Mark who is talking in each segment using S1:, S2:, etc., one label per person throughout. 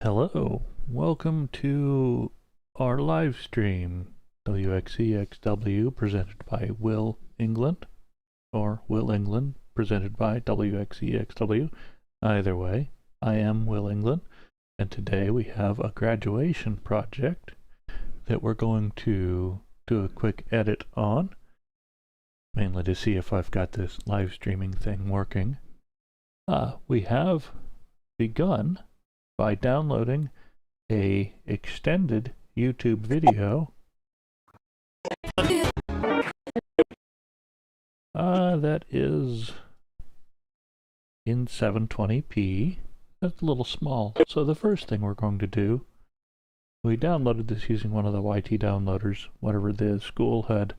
S1: Hello, welcome to our live stream, WXEXW, presented by Will England, or Will England, presented by WXEXW. Either way, I am Will England, and today we have a graduation project that we're going to do a quick edit on, mainly to see if I've got this live streaming thing working. We have begun by downloading a extended YouTube video that is in 720p. That's a little small. So the first thing we're going to do, we downloaded this using one of the YT downloaders, whatever the school had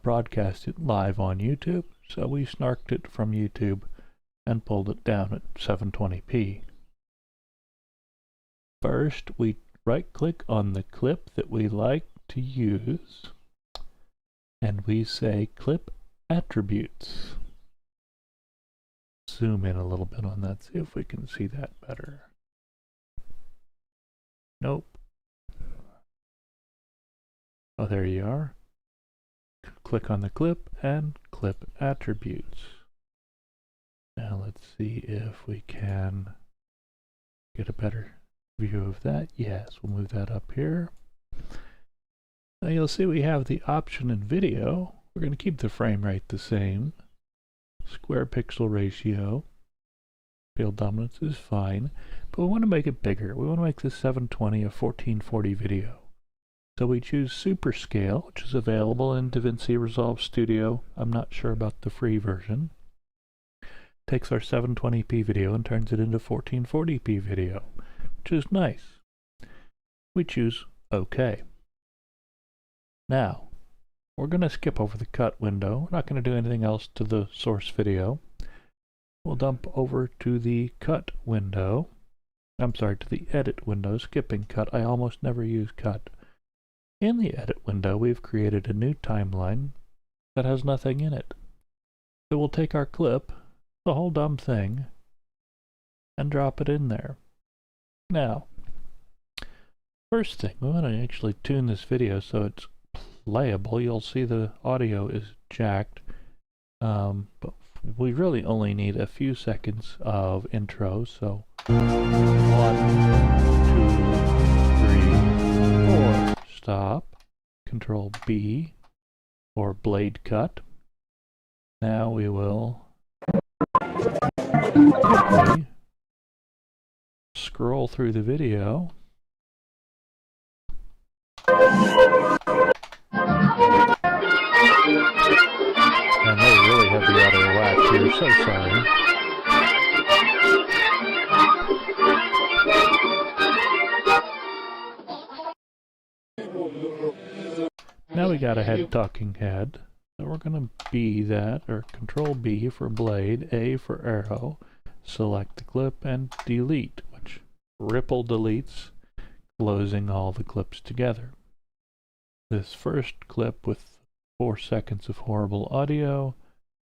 S1: broadcast it live on YouTube. So we snarked it from YouTube and pulled it down at 720p. First, we right-click on the clip that we like to use, and we say Clip Attributes. Zoom in a little bit on that, see if we can see that better. Nope. Oh, there you are. Click on the clip and Clip Attributes. Now let's see if we can get a better view of that. Yes, we'll move that up here. Now you'll see we have the option in video. We're going to keep the frame rate the same. Square pixel ratio. Field dominance is fine, but we want to make it bigger. We want to make this 720 a 1440 video. So we choose Super Scale, which is available in DaVinci Resolve Studio. I'm not sure about the free version. Takes our 720p video and turns it into 1440p video, which is nice. We choose OK. Now, we're going to skip over the cut window. We're not going to do anything else to the source video. We'll dump over to the cut window. I'm sorry, to the edit window, skipping cut. I almost never use cut. In the edit window, we've created a new timeline that has nothing in it. So we'll take our clip, the whole dumb thing, and drop it in there. Now, first thing, we want to actually tune this video so it's playable. You'll see the audio is jacked, but we really only need a few seconds of intro. So 1, 2, 3, 4. Stop. Control B for blade cut. Now we will quickly scroll through the video. And they really have the auto whack here, so sorry. Now we got a head talking head. So we're going to B that, or Control B for blade, A for arrow, select the clip and delete, which ripple deletes, closing all the clips together. This first clip with 4 seconds of horrible audio,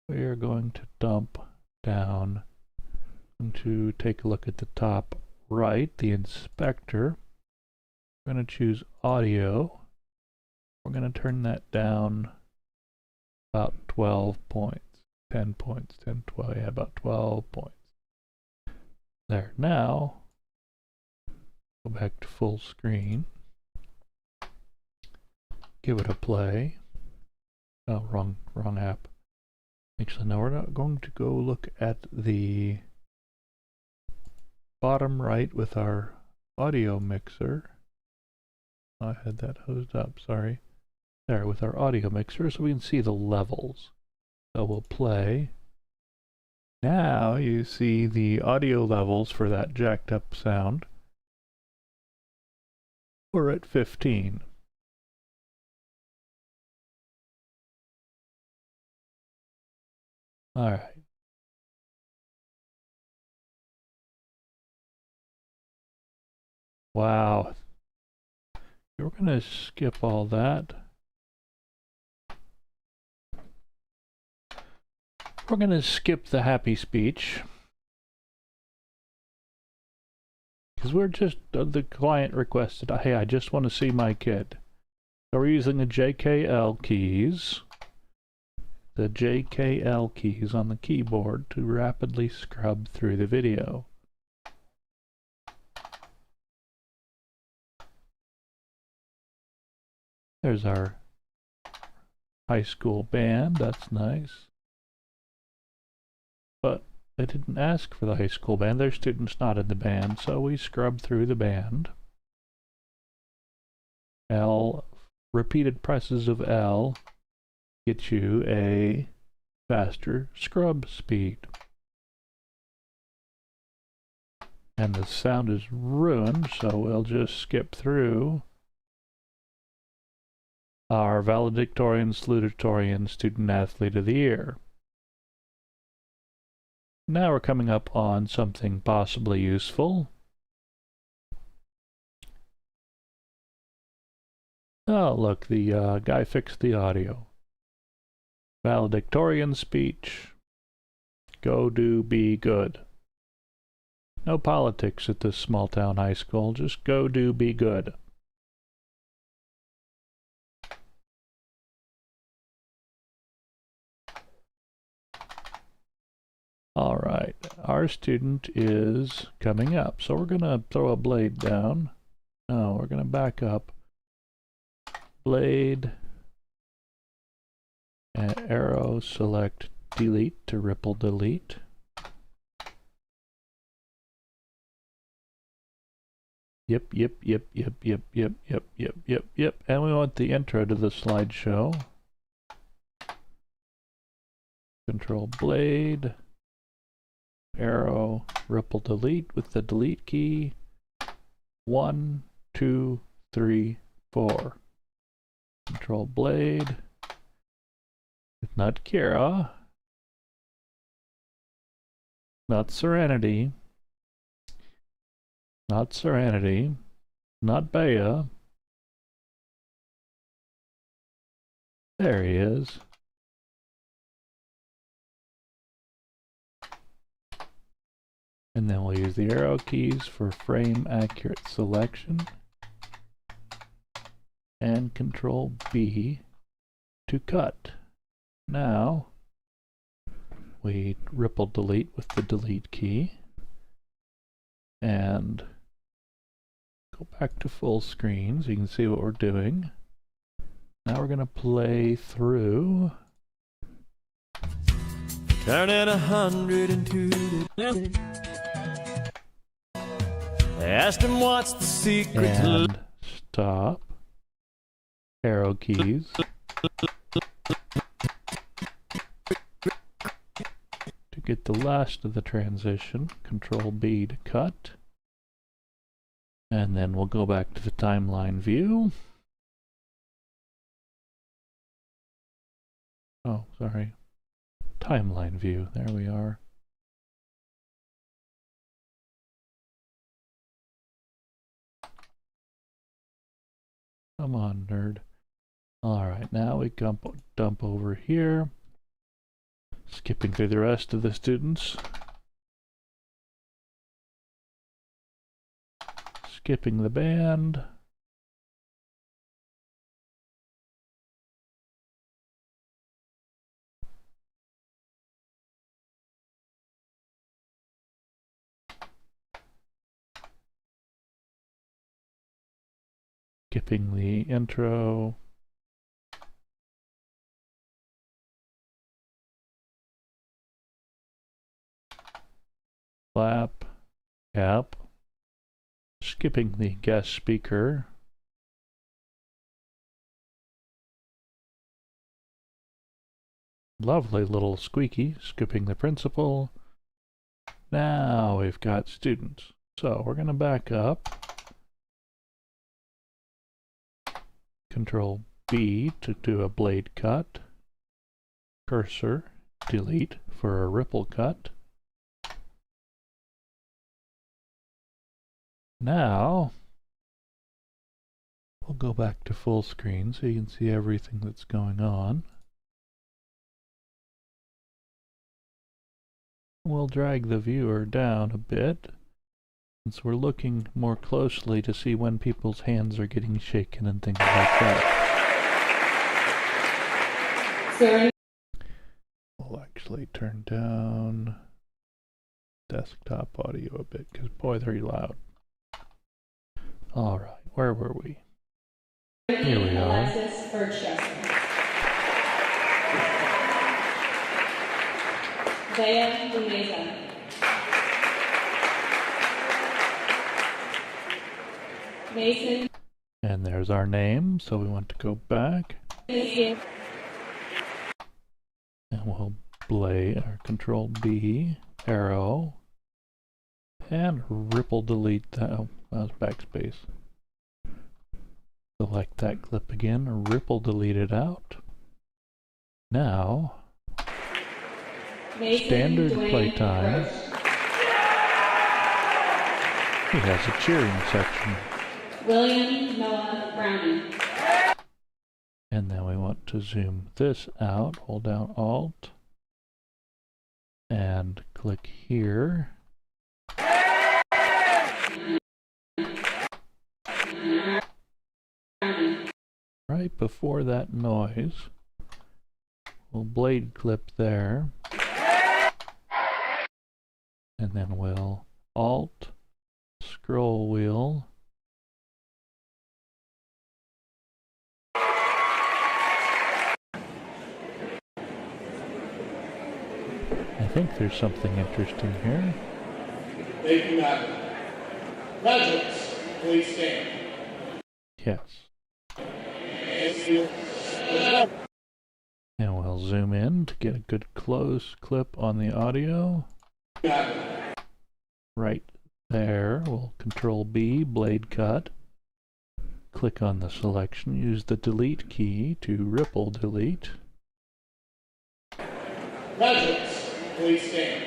S1: we are going to dump down and to take a look at the top right, the inspector. We're going to choose audio. We're going to turn that down about 12 points, 10 points, 10, 12, yeah, about 12 points. There. Now, go back to full screen. Give it a play. Oh, wrong app. Actually, no, we're not going to go look at the bottom right with our audio mixer. I had that hosed up, sorry. There, with our audio mixer, so we can see the levels. So we'll play. Now you see the audio levels for that jacked up sound. We're at 15. All right. Wow. We're going to skip all that. We're going to skip the happy speech. because we're just, the client requested, hey, I just want to see my kid. So we're using the JKL keys, on the keyboard to rapidly scrub through the video. There's our high school band, that's nice. But they didn't ask for the high school band, their students not in the band, so we scrub through the band. L, repeated presses of L get you a faster scrub speed. And the sound is ruined, so we'll just skip through our valedictorian, salutatorian, student athlete of the year. Now we're coming up on something possibly useful. Oh, look, the guy fixed the audio. Valedictorian speech. Go do be good. No politics at this small town high school, just go do be good. All right, our student is coming up, so we're gonna throw a blade down. No, we're gonna back up. Blade, and arrow, select delete to ripple delete. Yep. And we want the intro to the slideshow. Control blade, arrow, ripple delete with the delete key. 1, 2, 3, 4. Control blade. Not Kira. Not Serenity. Not Serenity. Not Bea. There he is. And then we'll use the arrow keys for frame accurate selection. And Control B to cut. Now we ripple delete with the delete key and go back to full screen so you can see what we're doing. Now we're going to play through.
S2: Turning 102 to I asked him what's the secret
S1: and stop. Arrow keys. To get the last of the transition, Control B to cut. And then we'll go back to the timeline view. Oh, sorry. Timeline view. There we are. Come on, nerd. Alright, now we dump over here. Skipping through the rest of the students. Skipping the band. Skipping the intro. Clap. Cap. Skipping the guest speaker. Lovely little squeaky. Skipping the principal. Now we've got students. So we're going to back up. Control B to do a blade cut. Cursor, delete for a ripple cut. Now, we'll go back to full screen so you can see everything that's going on. We'll drag the viewer down a bit. since we're looking more closely to see when people's hands are getting shaken and things like that.
S3: Sorry.
S1: We'll actually turn down desktop audio a bit, because boy, they're loud. Alright, where were we? Here we are.
S3: Mason.
S1: And there's our name, so we want to go back. And we'll blade or control B, arrow, and ripple delete that. Oh, that was backspace. Select that clip again, ripple delete it out. Now, standard playtime. He has a cheering section.
S3: William Noah Browning.
S1: And then we want to zoom this out, hold down Alt, and click here. Right before that noise, we'll blade clip there, and then we'll Alt, scroll wheel, I think there's something interesting here.
S4: Thank you, Madam. Graduates, please stand.
S1: Yes. And we'll zoom in to get a good close clip on the audio. Right there, we'll Control B, blade cut. Click on the selection, use the delete key to ripple delete.
S4: Graduates, please stand.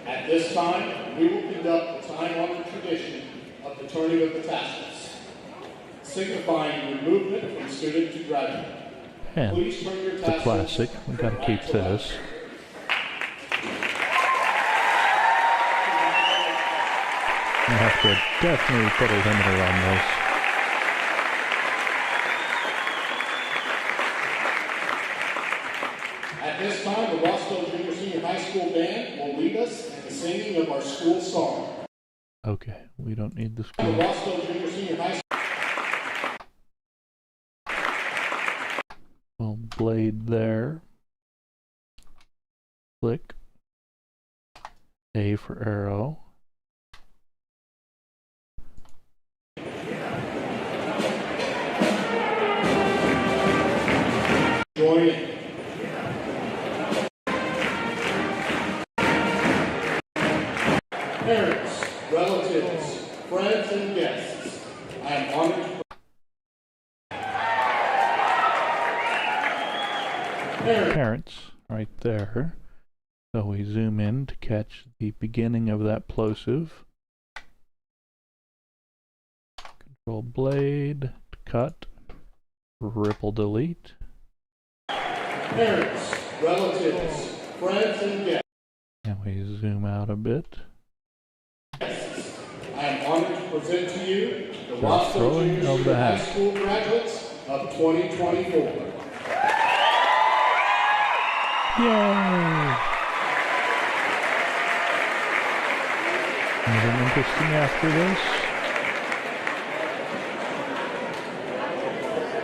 S4: At this time, we will conduct the time-honored tradition of the turning of the tassels, signifying your movement from student to graduate.
S1: And
S4: Please turn your
S1: the
S4: tassels
S1: classic, we gotta
S4: from
S1: keep
S4: right to
S1: this.
S4: left.
S1: You have to definitely put a limiter on this.
S4: At this time, the Rossville Junior Senior High School Band will lead us in the singing of our school song.
S1: Okay, we don't need the
S4: The
S1: school.
S4: Rossville Junior Senior High School.
S1: We'll blade there. Click. A for arrow.
S4: Join in. Parents, relatives, friends, and guests, I am honored to
S1: Parents, right there. So we zoom in to catch the beginning of that plosive. Control blade, cut, ripple delete.
S4: parents, relatives, friends, and guests.
S1: And we zoom out a bit.
S4: I am honored to present to you the
S1: The
S4: Rossville
S1: throwing
S4: Junior
S1: of the
S4: Senior High
S1: hat.
S4: School graduates of 2024.
S1: Yay! Anything interesting after this?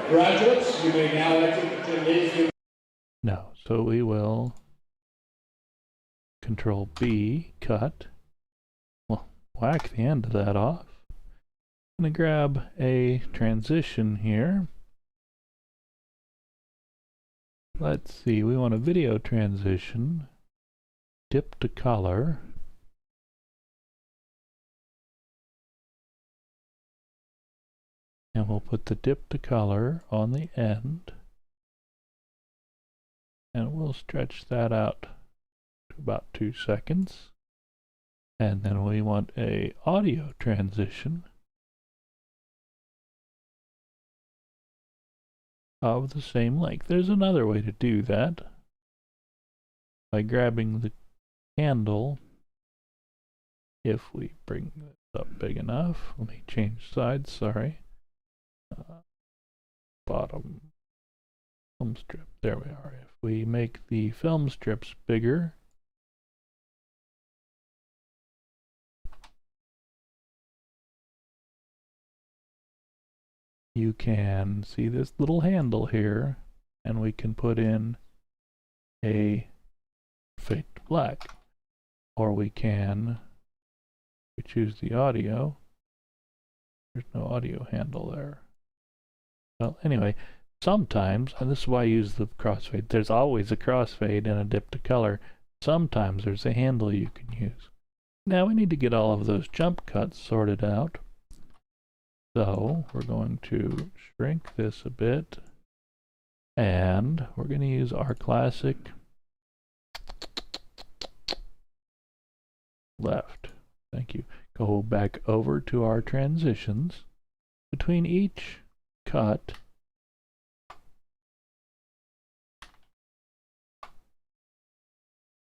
S4: Graduates, you may now enter the gymnasium.
S1: No, so we will Control B, cut. Well, whack the end of that off. I'm gonna grab a transition here. Let's see, we want a video transition. Dip to color. And we'll put the dip to color on the end. And we'll stretch that out to about 2 seconds. And then we want a audio transition of the same length. There's another way to do that. By grabbing the candle if we bring this up big enough, let me change sides, sorry. Bottom film strip, there we are. If we make the film strips bigger, you can see this little handle here, and we can put in a fade to black, or we choose the audio. There's no audio handle there. Well, anyway, sometimes, and this is why I use the crossfade, there's always a crossfade and a dip to color. Sometimes there's a handle you can use. Now we need to get all of those jump cuts sorted out. So we're going to shrink this a bit, and we're going to use our classic left. Thank you. Go back over to our transitions. Between each cut,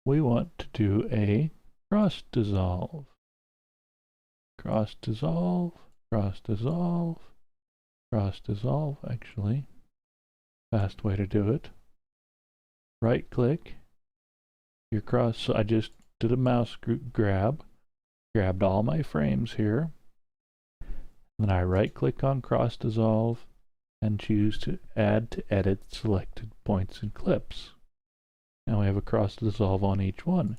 S1: we want to do a cross dissolve. Cross dissolve, cross dissolve, cross dissolve, actually. Fast way to do it. Right click. Your cross, so I just did a mouse grab, grabbed all my frames here. Then I right click on cross dissolve and choose to add to edit selected points and clips. Now we have a cross dissolve on each one.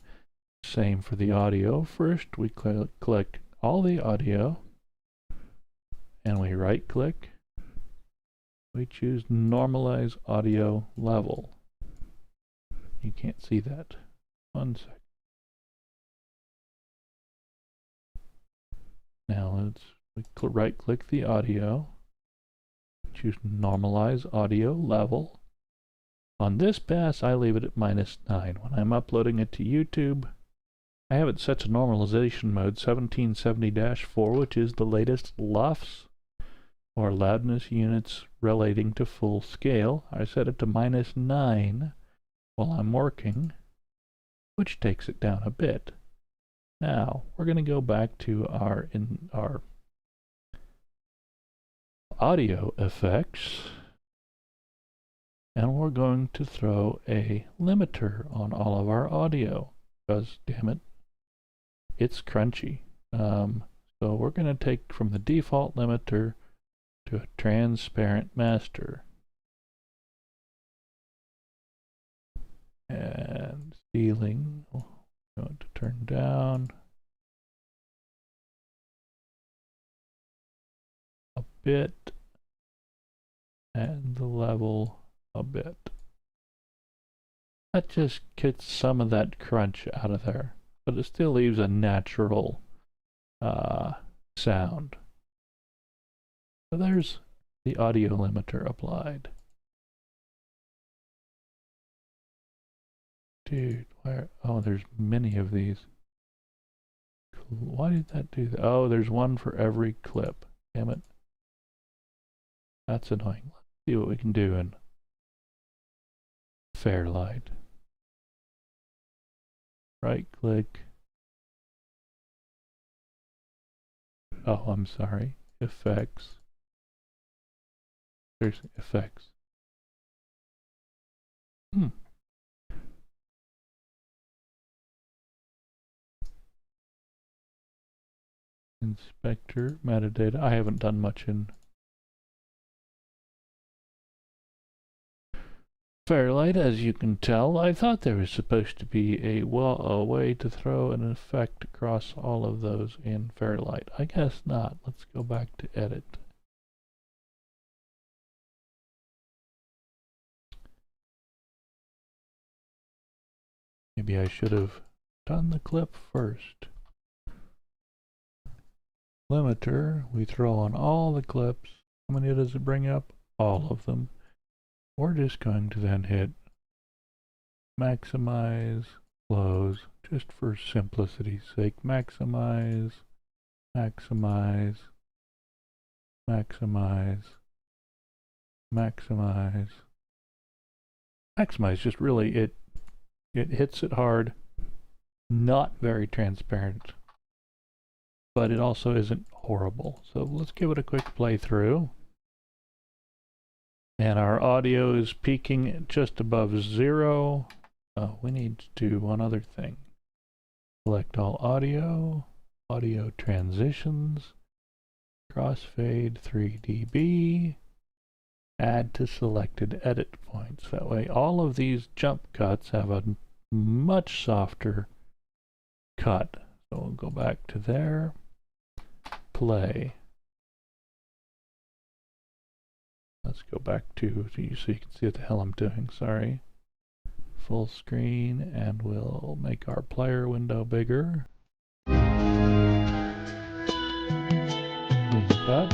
S1: Same for the audio. First we click all the audio and we right click. We choose normalize audio level. You can't see that. 1 second. Now we right click the audio, choose normalize audio level. On this pass I leave it at -9. When I'm uploading it to YouTube, I have it set to normalization mode 1770-4, which is the latest LUFS or loudness units relating to full scale. I set it to -9 while I'm working, which takes it down a bit. Now we're going to go back to our audio effects, and we're going to throw a limiter on all of our audio because, damn it, it's crunchy. So we're going to take from the default limiter to a transparent master. And ceiling, going to turn down a bit and the level a bit. That just gets some of that crunch out of there, but it still leaves a natural sound. So there's the audio limiter applied. Dude, where? Oh, there's many of these. Why did that do that? Oh, there's one for every clip. Damn it. That's annoying. Let's see what we can do in Fairlight. Right click. Oh, I'm sorry. Effects. There's effects. Inspector, metadata. I haven't done much in Fairlight, as you can tell. I thought there was supposed to be a way to throw an effect across all of those in Fairlight. I guess not. Let's go back to edit. Maybe I should have done the clip first. Limiter, we throw on all the clips. How many does it bring up? All of them. We're just going to then hit maximize, close, just for simplicity's sake. Maximize, maximize, maximize, maximize. Maximize just really, it hits it hard, not very transparent. but it also isn't horrible. So let's give it a quick playthrough. And our audio is peaking just above 0. Oh, we need to do one other thing. Select all audio, audio transitions, crossfade 3 dB, add to selected edit points. That way all of these jump cuts have a much softer cut. So we'll go back to there, play. Let's go back to, so you can see what the hell I'm doing, sorry. Full screen, and we'll make our player window bigger. Cut.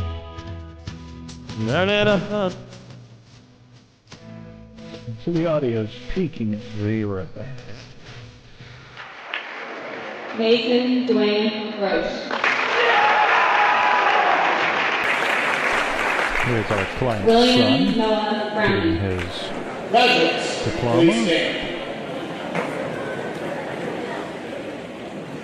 S2: Turning 100.
S1: So the audio is peaking at 0.
S3: Mason Dwayne Roche.
S1: Here's our client's
S3: William
S1: son
S3: Noah
S1: doing
S3: Browning.
S1: his
S4: Graduates,
S1: diploma.
S4: please stand.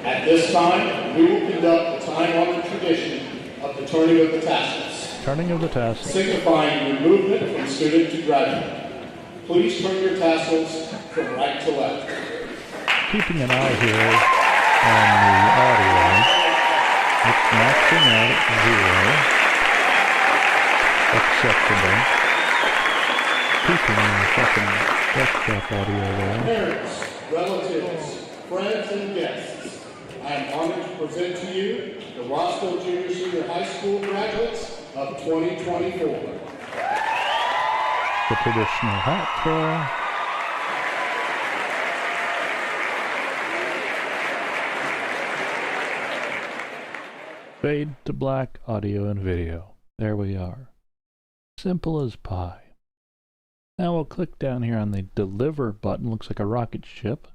S4: At this time, we will conduct the time-honored tradition of the turning of the tassels,
S1: Turning of the tassels.
S4: signifying your movement from student to graduate. Please turn your tassels from right to left.
S1: Keeping an eye here on the audio. It's maxing out at 0. Acceptable. Keeping the second desktop audio there.
S4: Parents, relatives, friends, and guests, I am honored to present to you the Roscoe Junior Senior High School graduates of 2024.
S1: The traditional hat throw. Fade to black audio and video. There we are. Simple as pie. Now we'll click down here on the deliver button. Looks like a rocket ship.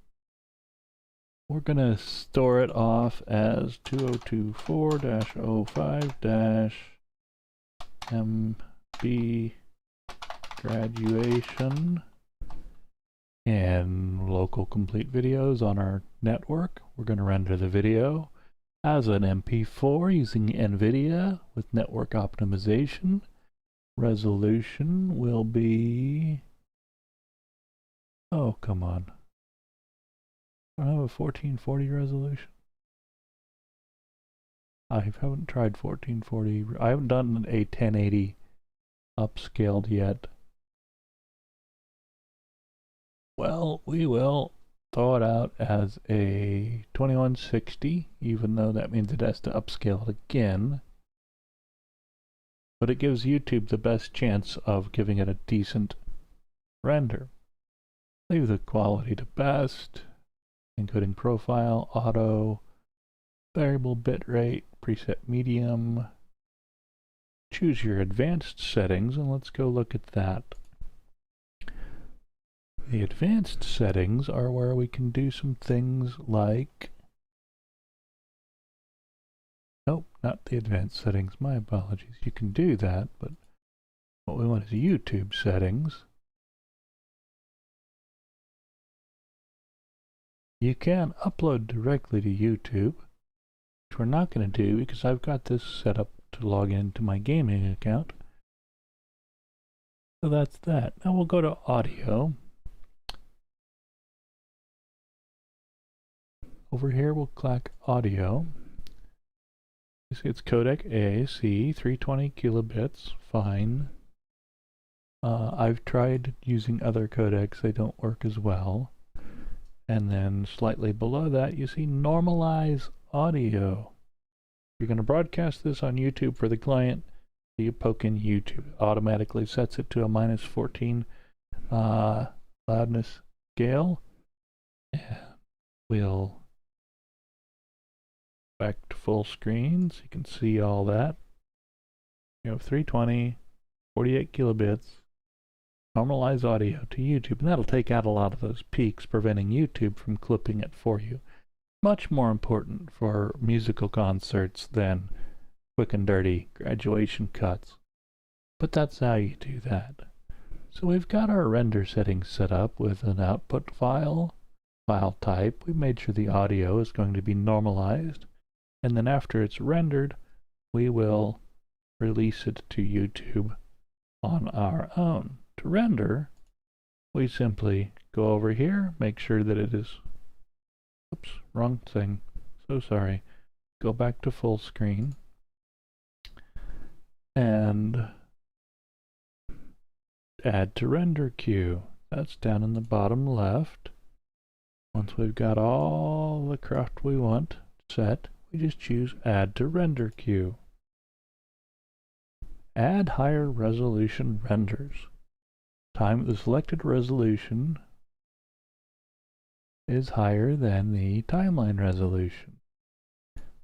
S1: We're going to store it off as 2024-05-MB graduation and local complete videos on our network. We're going to render the video as an MP4 using NVIDIA with network optimization. Resolution will be, oh come on, I don't have a 1440 resolution. I haven't tried 1440. I haven't done a 1080 upscaled yet. Well, we will throw it out as a 2160, even though that means it has to upscale it again. But it gives YouTube the best chance of giving it a decent render. Leave the quality to best, encoding profile, auto, variable bitrate, preset medium. Choose your advanced settings, and let's go look at that. The advanced settings are where we can do some things like, nope, not the advanced settings, my apologies. You can do that, but what we want is YouTube settings. You can upload directly to YouTube, which we're not going to do because I've got this set up to log into my gaming account. So that's that. Now we'll go to audio. Over here we'll click audio. You see it's codec AAC 320 kilobits, fine. I've tried using other codecs, they don't work as well. And then slightly below that you see normalize audio. You're going to broadcast this on YouTube for the client. You poke in YouTube. It automatically sets it to a -14 loudness scale. And we'll back to full screen so you can see all that. You have 320, 48 kilobits, normalize audio to YouTube, and that'll take out a lot of those peaks, preventing YouTube from clipping it for you. Much more important for musical concerts than quick and dirty graduation cuts. But that's how you do that. So we've got our render settings set up with an output file type. We made sure the audio is going to be normalized. and then after it's rendered, we will release it to YouTube on our own. To render, we simply go over here, make sure that it is, oops, wrong thing, so sorry. Go back to full screen and add to render queue. That's down in the bottom left. Once we've got all the craft we want set, we just choose add to render queue. Add higher resolution renders. The selected resolution is higher than the timeline resolution.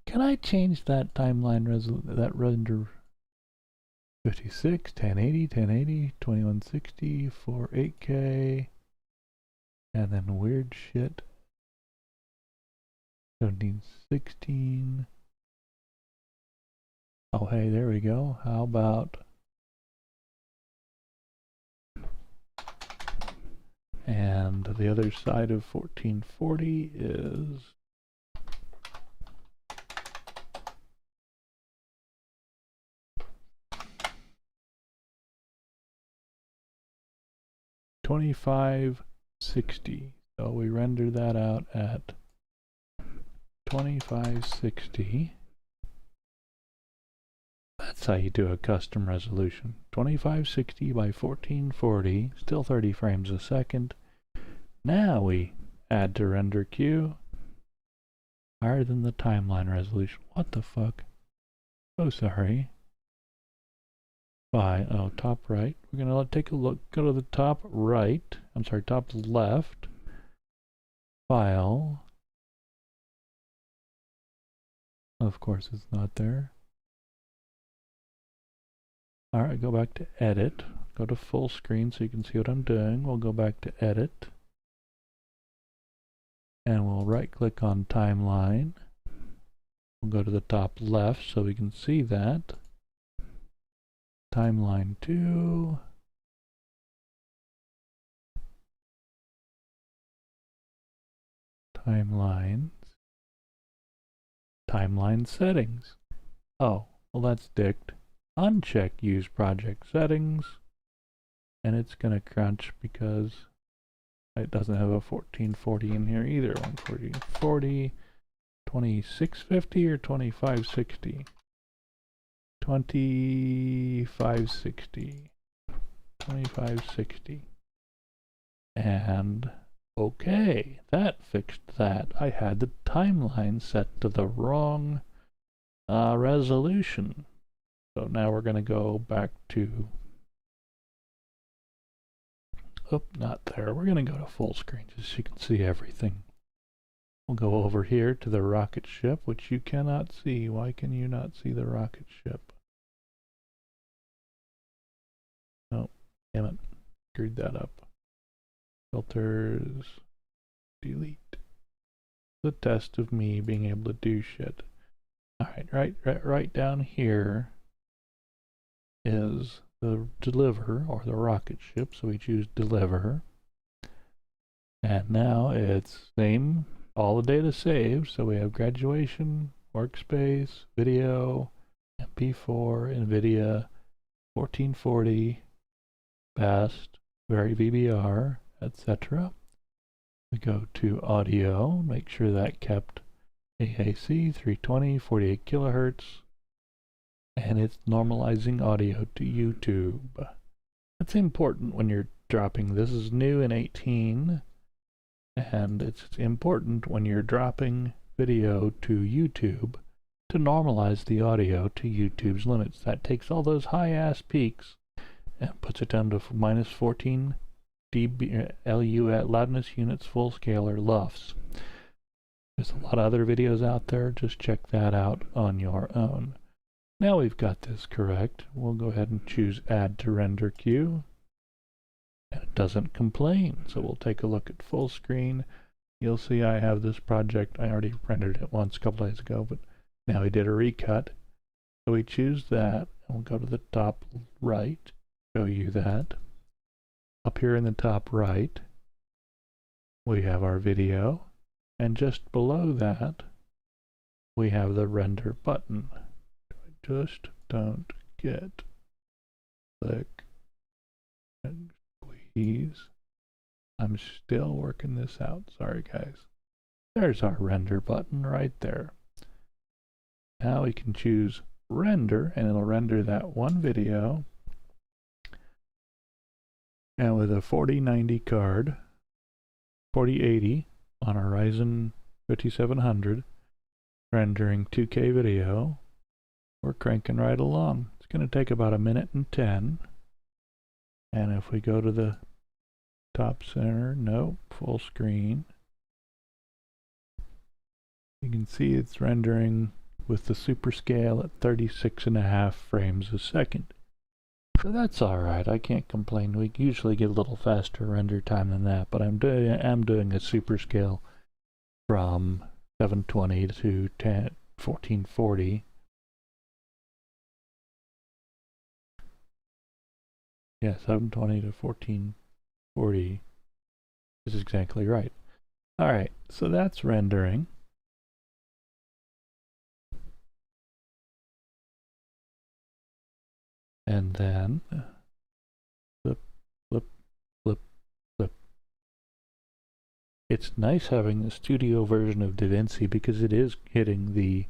S1: Can I change that timeline that render 56, 1080, 1080, 2160 for 8K, and then weird shit 1716. Oh hey, there we go. How about, and the other side of 1440 is 2560. So we render that out at 2560. That's how you do a custom resolution. 2560 by 1440, still 30 frames a second. Now we add to render queue. Higher than the timeline resolution. What the fuck? So sorry. Oh, top right. We're gonna take a look, go to the top right, I'm sorry, top left, file. Of course it's not there. Alright, go back to edit, go to full screen so you can see what I'm doing. We'll go back to edit, and we'll right click on timeline. We'll go to the top left so we can see that. Timeline 2. Timelines. Timeline settings. Oh, well that's dicked. Uncheck use project settings. And it's gonna crunch because it doesn't have a 1440 in here either. 140, 2650 or 2560? 2560. 2560. And okay, that fixed that. I had the timeline set to the wrong resolution. So now we're going to go back to, oh, not there. We're going to go to full screen just so you can see everything. We'll go over here to the rocket ship, which you cannot see. Why can you not see the rocket ship? Oh, damn it. Screwed that up. Filters, delete. The test of me being able to do shit. Alright, right down here is the deliver, or the rocket ship, so we choose deliver. And now it's same, all the data saved, so we have graduation, workspace, video, MP4, NVIDIA, 1440, best, very VBR, etc. We go to audio, make sure that kept AAC 320, 48 kilohertz, and it's normalizing audio to YouTube. That's important when you're dropping. This is new in 18, and it's important when you're dropping video to YouTube to normalize the audio to YouTube's limits. That takes all those high-ass peaks and puts it down to minus 14 dB LU at loudness units full scale, or LUFS. There's a lot of other videos out there. Just check that out on your own. Now we've got this correct. We'll go ahead and choose add to render queue. And it doesn't complain. So we'll take a look at full screen. You'll see I have this project. I already rendered it once a couple days ago, but now we did a recut. So we choose that, and we'll go to the top right, show you that. Up here in the top right, we have our video, and just below that, we have the render button. I just don't get. Click and squeeze. I'm still working this out. Sorry, guys. There's our render button right there. Now we can choose render, and it'll render that one video. And with a 4090 card, 4080 on a Ryzen 5700, rendering 2K video, we're cranking right along. It's going to take about 1:10. And if we go to the top center, nope, full screen, you can see it's rendering with the super scale at 36.5 frames a second. So that's alright, I can't complain. We usually get a little faster render time than that, but I'm doing a super scale from 720 to 1440. Yeah, 720 to 1440 is exactly right. Alright, so that's rendering. And then flip, flip, flip, flip. It's nice having the studio version of DaVinci because it is hitting the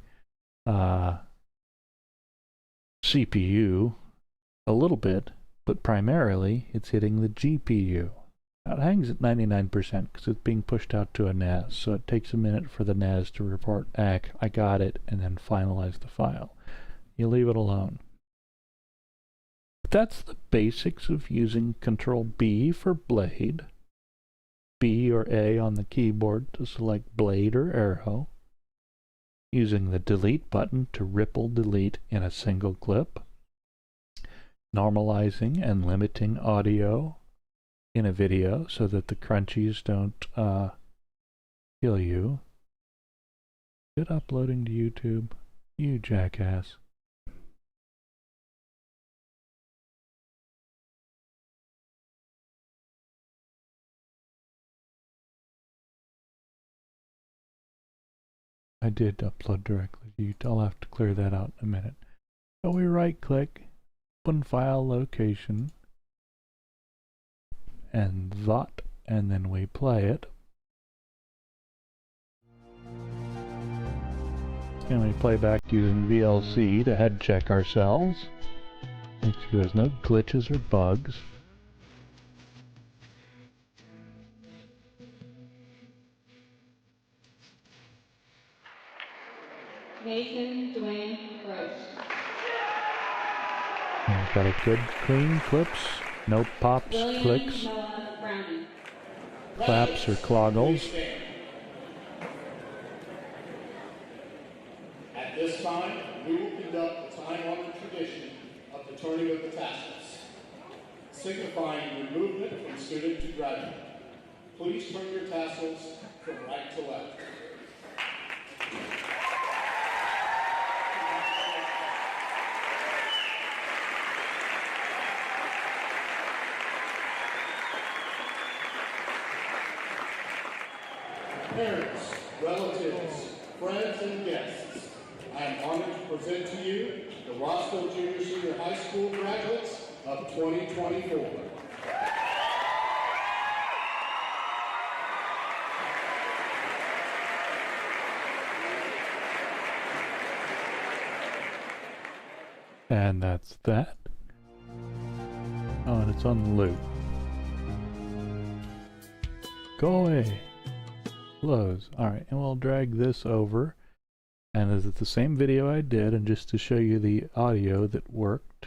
S1: CPU a little bit, but primarily it's hitting the GPU. Now it hangs at 99% because it's being pushed out to a NAS, so it takes a minute for the NAS to report, I got it, and then finalize the file. You leave it alone. That's the basics of using Control B for blade, B or A on the keyboard to select blade or arrow, using the delete button to ripple delete in a single clip, normalizing and limiting audio in a video so that the crunchies don't kill you. Quit uploading to YouTube, you jackass. I did upload directly to YouTube. I'll have to clear that out in a minute. So we right click, open file location, and that, and then we play it. And we play back using VLC to head check ourselves. Make sure there's no glitches or bugs.
S3: Mason Dwayne Gross.
S1: And we've got a good clean clips, no pops,
S3: William
S1: clicks,
S3: Noah Browning.
S1: claps, or cloggles.
S4: At this time, we will conduct the time-honored tradition of the turning of the tassels, signifying your movement from student to graduate. Please turn your tassels from right to left. Parents, relatives, friends, and guests, I am honored to present to you the Roscoe Junior Senior High School graduates of 2024.
S1: And that's that. Oh, and it's on the loop. Go away. Close. Alright, and we'll drag this over. And is it the same video I did, and just to show you the audio that worked,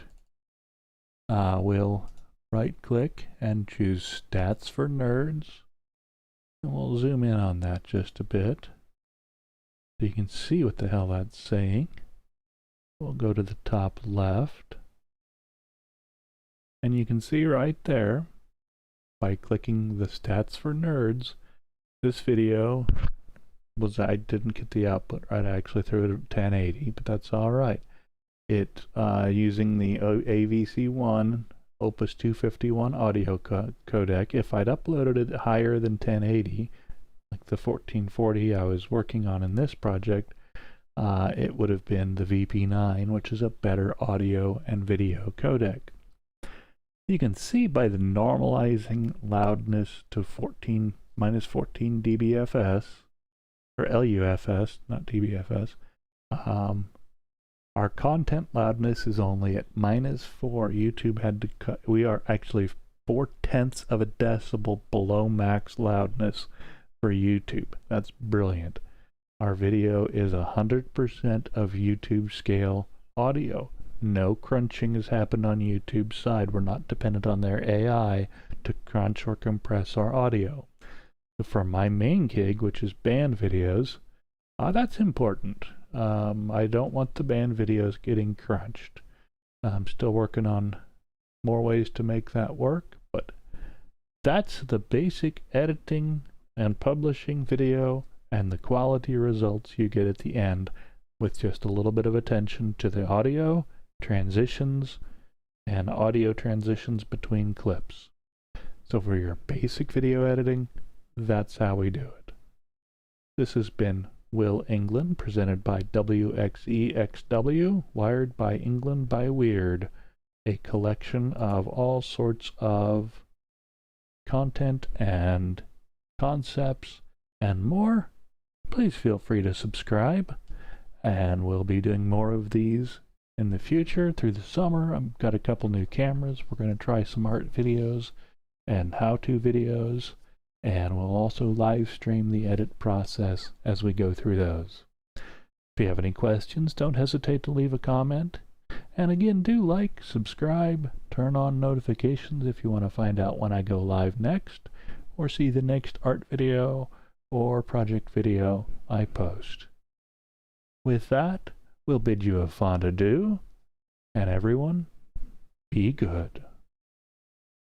S1: we'll right click and choose Stats for Nerds. And we'll zoom in on that just a bit so you can see what the hell that's saying. We'll go to the top left, and you can see right there by clicking the Stats for Nerds, this video was, I didn't get the output right. I actually threw it at 1080, but that's all right. It using the AVC1 Opus 251 audio codec. If I'd uploaded it higher than 1080, like the 1440 I was working on in this project, it would have been the VP9, which is a better audio and video codec. You can see by the normalizing loudness to minus 14 dBFS, or LUFS, not dBFS, our content loudness is only at -4. YouTube had to cut, we are actually 0.4 of a decibel below max loudness for YouTube. That's brilliant. Our video is 100% of YouTube scale audio. No crunching has happened on YouTube's side. We're not dependent on their AI to crunch or compress our audio. So for my main gig, which is band videos, that's important. I don't want the band videos getting crunched. I'm still working on more ways to make that work, but that's the basic editing and publishing video and the quality results you get at the end with just a little bit of attention to the audio, transitions, and audio transitions between clips. So for your basic video editing, that's how we do it. This has been Will England, presented by WXEXW, Wired by England by Weird, a collection of all sorts of content and concepts and more. Please feel free to subscribe, and we'll be doing more of these in the future through the summer. I've got a couple new cameras. We're going to try some art videos and how-to videos, and we'll also live stream the edit process as we go through those. If you have any questions, don't hesitate to leave a comment. And again, do like, subscribe, turn on notifications if you want to find out when I go live next, or see the next art video or project video I post. With that, we'll bid you a fond adieu, and everyone, be good.